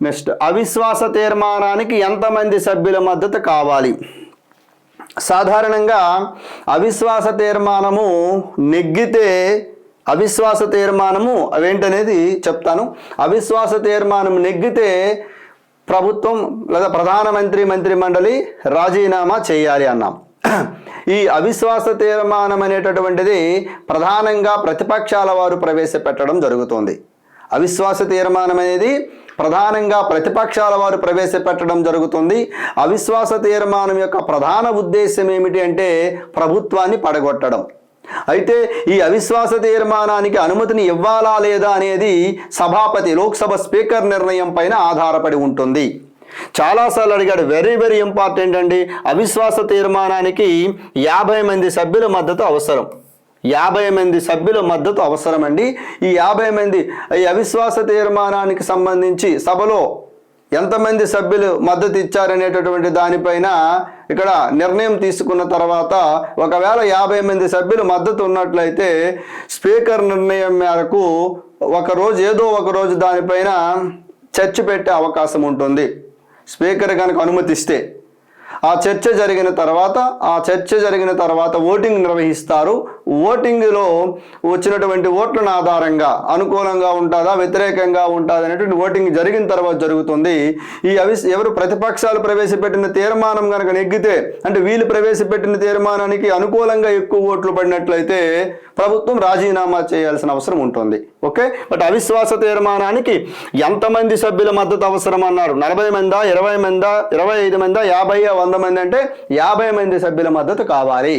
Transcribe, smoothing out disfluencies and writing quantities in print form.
Next, అవిశ్వాస తీర్మానానికి ఎంతమంది సభ్యుల మద్దతు కావాలి? సాధారణంగా అవిశ్వాస తీర్మానము నెగ్గితే, అవిశ్వాస తీర్మానము అవేంటనేది చెప్తాను. అవిశ్వాస తీర్మానం నెగ్గితే ప్రభుత్వం లేదా ప్రధానమంత్రి మంత్రిమండలి రాజీనామా చేయాలి అన్నాం. ఈ అవిశ్వాస తీర్మానం అనేటటువంటిది ప్రధానంగా ప్రతిపక్షాల వారు ప్రవేశపెట్టడం జరుగుతుంది. అవిశ్వాస తీర్మానం అనేది ప్రధానంగా ప్రతిపక్షాల వారు ప్రవేశపెట్టడం జరుగుతుంది. అవిశ్వాస తీర్మానం యొక్క ప్రధాన ఉద్దేశం ఏమిటి అంటే ప్రభుత్వాన్ని పడగొట్టడం. అయితే ఈ అవిశ్వాస తీర్మానానికి అనుమతిని ఇవ్వాలా లేదా అనేది సభాపతి, లోక్సభ స్పీకర్ నిర్ణయం పైన ఆధారపడి ఉంటుంది. చాలాసార్లు అడిగాడు, వెరీ వెరీ ఇంపార్టెంట్ అండి. అవిశ్వాస తీర్మానానికి 50 మంది సభ్యుల మద్దతు అవసరం. 50 మంది సభ్యుల మద్దతు అవసరమండి. ఈ 50 మంది ఈ అవిశ్వాస తీర్మానానికి సంబంధించి సభలో ఎంతమంది సభ్యులు మద్దతు ఇచ్చారనేటటువంటి దానిపైన ఇక్కడ నిర్ణయం తీసుకున్న తర్వాత ఒకవేళ 50 మంది సభ్యులు మద్దతు ఉన్నట్లయితే స్పీకర్ నిర్ణయం మేరకు ఏదో ఒక రోజు దానిపైన చర్చ పెట్టే అవకాశం ఉంటుంది. స్పీకర్ కనుక అనుమతిస్తే ఆ చర్చ జరిగిన తర్వాత ఓటింగ్ నిర్వహిస్తారు. ఓటింగ్లో వచ్చినటువంటి ఓట్లను ఆధారంగా అనుకూలంగా ఉంటుందా వ్యతిరేకంగా ఉంటుందా అనేటువంటి ఓటింగ్ జరిగిన తర్వాత జరుగుతుంది. ఎవరు ప్రతిపక్షాలు ప్రవేశపెట్టిన తీర్మానం కనుక నెగ్గితే, అంటే వీళ్ళు ప్రవేశపెట్టిన తీర్మానానికి అనుకూలంగా ఎక్కువ ఓట్లు పడినట్లయితే ప్రభుత్వం రాజీనామా చేయాల్సిన అవసరం ఉంటుంది. ఓకే, బట్ అవిశ్వాస తీర్మానానికి ఎంతమంది సభ్యుల మద్దతు అవసరం అన్నారు? 40 మందా, 20 మందా, 25 మందా, 50, 100 మంది అంటే 50 మంది సభ్యుల మద్దతు కావాలి.